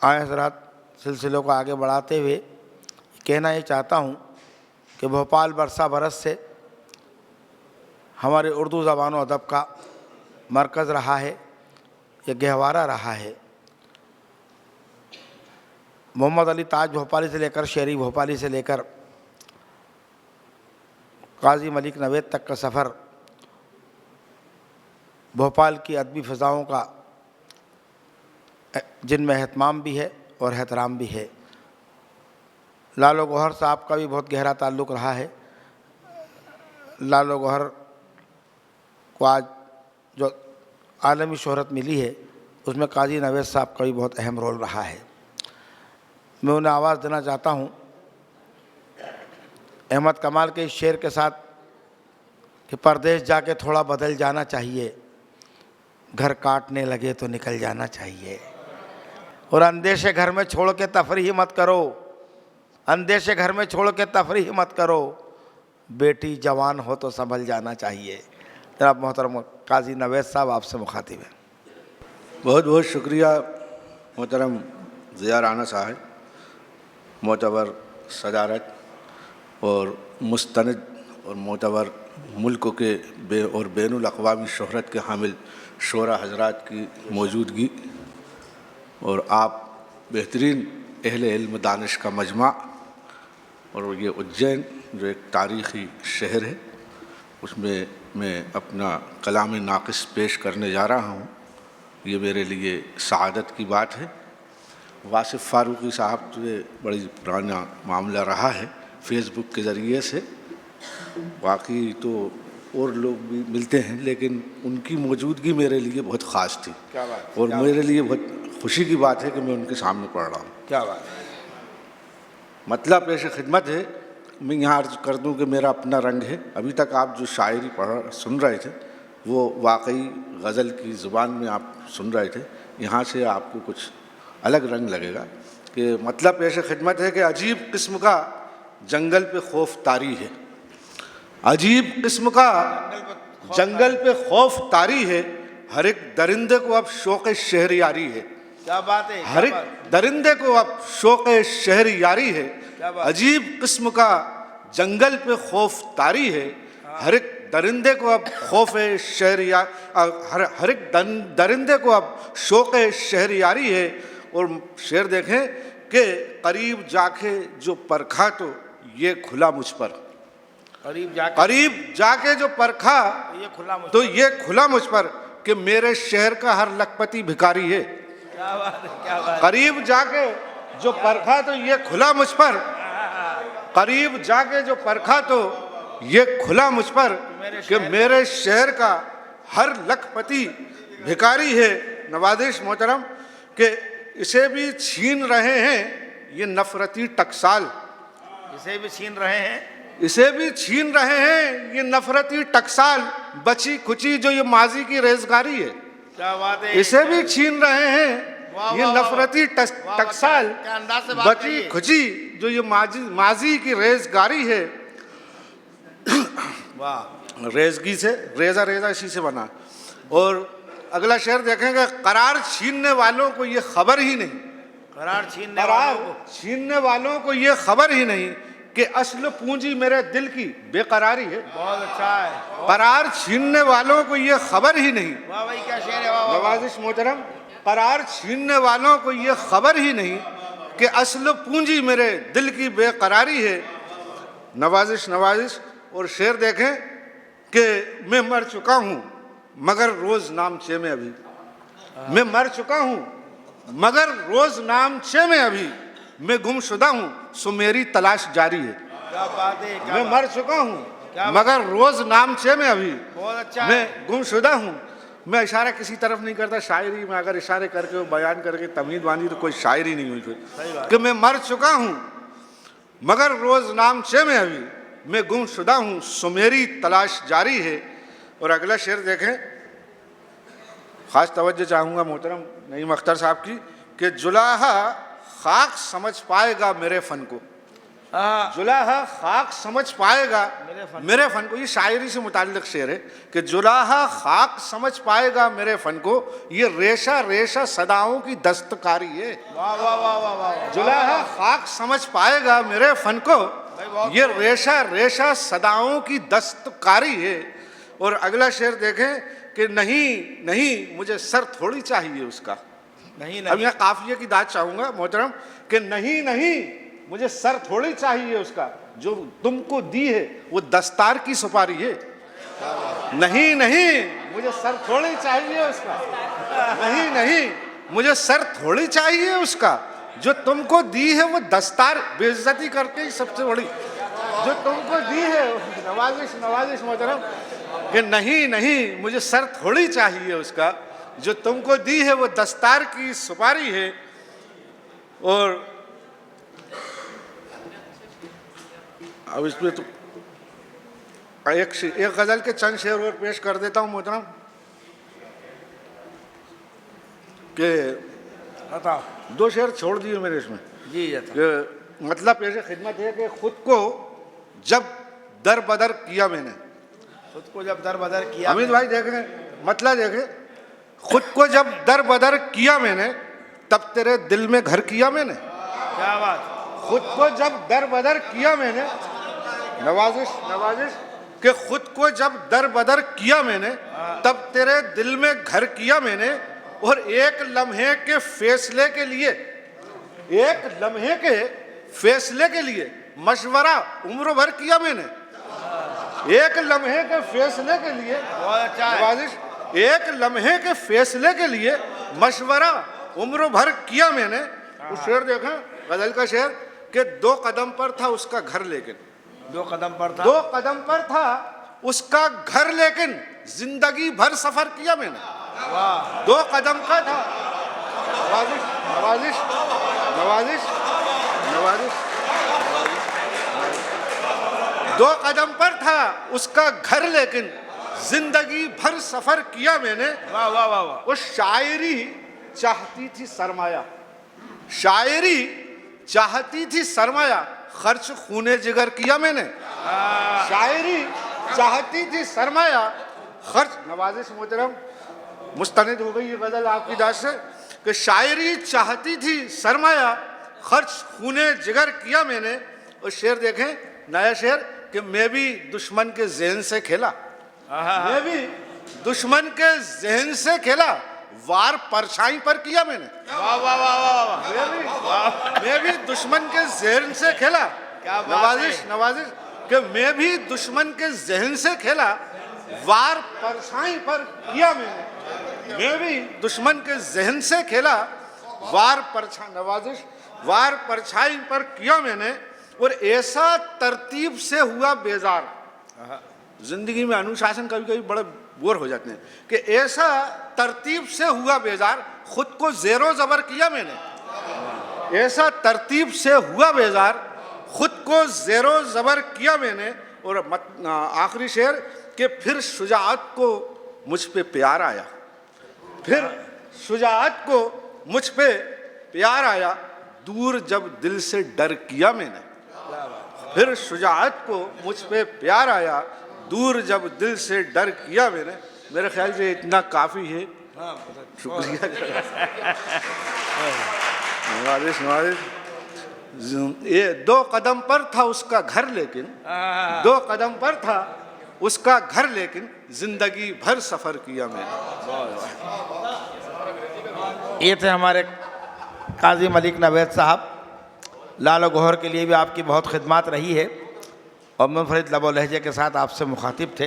आए हज़रात सिलसिलों को आगे बढ़ाते हुए कहना ये चाहता हूँ कि भोपाल बरसा बरस से हमारे उर्दू ज़बान और अदब का मरकज़ रहा है, ये गहवारा रहा है। मोहम्मद अली ताज भोपाली से लेकर शेरी भोपाली से लेकर काजी मलिक नवेद तक का सफ़र भोपाल की अदबी फ़ज़ाओं का जिनमें एहतमाम भी है और एहतराम भी है। लालो गौहर साहब का भी बहुत गहरा ताल्लुक़ रहा है। लालो गौहर को आज जो आलमी शोहरत मिली है उसमें काजी नवेद साहब का भी बहुत अहम रोल रहा है। मैं उन्हें आवाज़ देना चाहता हूँ अहमद कमाल के इस शेर के साथ कि परदेश जाके थोड़ा बदल जाना चाहिए, घर काटने लगे तो निकल जाना चाहिए। और अंदेशे घर में छोड़ के तफरीह मत करो, अंदेशे घर में छोड़ के तफरीह मत करो, बेटी जवान हो तो संभल जाना चाहिए। जनाब मोहतरम काजी नवेद साहब आपसे मुखातिब है। बहुत बहुत शुक्रिया मोहतरम ज़िया राना साहब, मोतबर सदारत और मुस्तनद और मोतबर मुल्क के और बैनुल अक़वामी शोहरत के हामिल शोरा हज़रात की मौजूदगी और आप बेहतरीन अहले इल्म दानिश का मजमा और ये उज्जैन जो एक तारीख़ी शहर है उसमें मैं अपना कलाम नाक़िस पेश करने जा रहा हूँ। ये मेरे लिए सआदत की बात है। वासिफ़ फ़ारूक़ी साहब से बड़ी पुराना मामला रहा है फ़ेसबुक के ज़रिए से, बाकी तो और लोग भी मिलते हैं लेकिन उनकी मौजूदगी मेरे लिए बहुत ख़ास थी। क्या बात, और मेरे लिए बहुत खुशी की बात है कि मैं उनके सामने पढ़ रहा हूँ। क्या बात है। मतलब पेश खिदमत है, मैं यहाँ अर्ज़ कर दूँ कि मेरा अपना रंग है। अभी तक आप जो शायरी सुन रहे थे वो वाकई गज़ल की ज़ुबान में आप सुन रहे थे। यहाँ से आपको कुछ अलग रंग लगेगा कि मतलब पेश खिदमत है कि अजीब किस्म का जंगल पे खौफ तारी है, अजीब किस्म का जंगल पे खौफ तारी है, हर एक दरिंदे को अब शौक़ शहरियारी है। क्या बात है। हर एक दरिंदे को अब शौक़ शहरियारी है, अजीब किस्म का जंगल पे खौफ तारी है, हर एक दरिंदे को अब खौफ शहरिया हर एक दरिंदे को अब शौक़ शहरियारी है। और शेर देखें कि करीब जाके जो परखा तो ये खुला मुझ पर, करीब जाके जो परखा तो ये खुला मुझ पर कि मेरे शहर का हर लखपति भिखारी है। क्या बात है, क्या बात। करीब जाके जो परखा तो ये खुला मुझ पर, करीब जाके जो परखा तो ये खुला मुझ पर कि मेरे शहर का हर लखपति भिखारी है। नवाजिश मोहतरम कि इसे भी छीन रहे हैं ये नफरती टकसाल, इसे भी छीन रहे हैं, इसे भी छीन रहे हैं ये नफरती टकसाल, बची खुची जो ये माजी की रेजगारी है। क्या बात है। इसे भी छीन रहे हैं ये नफरती टकसाल, बची खुची जो ये माजी की रेजगारी है। वाह, रेजगी से रेजा, रेजा इसी से बना। और अगला शेर देखेंगे, करार छीनने वालों को ये खबर ही नहीं, करार छीनने वालों को ये खबर ही नहीं कि असल पूंजी मेरे दिल की बेकरारी है। बहुत अच्छा है। करार छीनने वालों को ये खबर ही नहीं, वाह भाई क्या शेर है। वाह नवाजिश मोहतरम, करार छीनने वालों को ये खबर ही नहीं कि असल पूंजी मेरे दिल की बेकरारी है। नवाजिश नवाजिश। और शेर देखें कि मैं मर चुका हूँ मगर रोज़ नामचे में अभी, मैं मर चुका हूँ मगर रोज़ नामचे में अभी, मैं गुमशुदा हूँ सो मेरी तलाश जारी है। क्या बात है। मैं मर चुका हूँ मगर रोज़ नामचे में अभी, बहुत अच्छा, मैं गुमशुदा हूँ। मैं इशारा किसी तरफ नहीं करता, शायरी में अगर इशारे करके बयान करके तमीज़ बांधी तो कोई शायरी नहीं हुई फिर कि मैं मर चुका हूँ मगर रोज़ नामचे में अभी, मैं गुमशुदा हूँ सो मेरी तलाश जारी है। और अगला शेर देखें, ख़ास तवज्जो चाहूँगा मोहतरम नईम अख्तर साहब की कि जुलाहा खाक समझ पाएगा मेरे फ़न को, जुलाहा खाक समझ पाएगा मेरे फन को, ये शायरी से मुताल्लिक शेर है कि जुलाहा खाक समझ पाएगा मेरे फन को, ये रेशा रेशा सदाओं की दस्तकारी है। वाह वाह वाह वाह वाह। जुलाहा खाक समझ पाएगा मेरे फन को, ये रेशा रेशा सदाओं की दस्तकारी है। और अगला शेर देखें कि नहीं नहीं मुझे सर थोड़ी चाहिए उसका। नहीं अब मैं काफिये की दाद चाहूंगा मोहतरम कि नहीं नहीं मुझे सर थोड़ी चाहिए उसका, जो तुमको दी है वो दस्तार की सुपारी है। नहीं नहीं मुझे सर थोड़ी चाहिए उसका, नहीं नहीं मुझे सर थोड़ी चाहिए उसका, जो तुमको दी है वो दस्तार, बेइज्जती करके ही सबसे बड़ी, जो तुमको दी है नवाजिश नवाजिश मोहतरम कि नहीं नहीं मुझे सर थोड़ी चाहिए उसका, जो तुमको दी है वो दस्तार की सुपारी है। और अब इसमें तो एक गजल के चंद शेर और पेश कर देता हूं मोहतरम कि बताओ। दो शेर छोड़ दिए मेरे इसमें जी कि मतलब पेश खिदमत है कि खुद को जब दर बदर किया मैंने, खुद को जब दर बदर किया, अमित भाई देखें मतलब देखें, खुद को जब दर बदर किया मैंने तब तेरे दिल में घर किया मैंने। क्या बात। खुद को जब दर बदर किया मैंने, नवाजिश नवाजिश कि खुद को जब दर बदर किया मैंने तब तेरे दिल में घर किया मैंने, और एक लम्हे के फैसले के लिए, एक लम्हे के फैसले के लिए मशवरा उम्र भर किया मैंने। एक लम्हे के फैसले के लिए, बहुत अच्छा है। नवाजिश, एक लम्हे के फैसले के लिए मशवरा उम्र भर किया मैंने। उस शेर देखा गजल का शेर कि दो कदम पर था उसका घर लेकिन, दो कदम पर था, दो कदम पर था उसका घर लेकिन जिंदगी भर सफर किया मैंने। वाह। दो कदम का था, नवाजिश नवाजिश नवाजिश नवाजिश, दो कदम पर था उसका घर लेकिन जिंदगी भर सफर किया मैंने। वाह वाह वाह वाह। वो शायरी चाहती थी सरमाया, शायरी चाहती थी सरमाया, खर्च खूने जिगर किया मैंने। शायरी चाहती थी सरमाया, खर्च, नवाजिश मोहतरम मुस्तनिद हो गई ये गजल आपकी दाद से कि शायरी चाहती थी सरमाया, खर्च खूने जिगर किया मैंने। और शेर देखें नया शेर कि मैं भी दुश्मन के जहन से खेला, मैं भी दुश्मन के जहन से खेला, वार परछाई पर किया मैंने। वाह वाह वाह वाह वाह। मैं भी दुश्मन के जहन से खेला, क्या बात नवाजिश है। नवाजिश कि मैं भी दुश्मन के जहन से खेला, वार परछाई पर किया मैंने। मैं भी दुश्मन के जहन से खेला, वार परछाई, नवाजिश, वार परछाई पर किया मैंने। और ऐसा तरतीब से हुआ बेजार, जिंदगी में अनुशासन कभी कभी बड़े बोर हो जाते हैं, कि ऐसा तरतीब से हुआ बेजार, खुद को ज़ेरो ज़बर किया मैंने। ऐसा तरतीब से हुआ बेजार, खुद को ज़ेरो ज़बर किया मैंने। और आखिरी शेर कि फिर शुजाअत को मुझ पे प्यार आया, फिर शुजाअत को मुझ पे प्यार आया, दूर जब दिल से डर किया मैंने। फिर शुजाअत को मुझ पे प्यार आया, दूर जब दिल से डर किया मैंने। मेरे ख्याल से इतना काफ़ी है। शुक्रिया। नवाजिश नवाजिश, ये दो कदम पर था उसका घर लेकिन, दो कदम पर था उसका घर लेकिन जिंदगी भर सफ़र किया मैंने। ये थे हमारे काजी मलिक नवेद साहब। लाल गौहर के लिए भी आपकी बहुत खिदमत रही है और मुनफरिद लब व लहजे के साथ आपसे मुखातिब थे।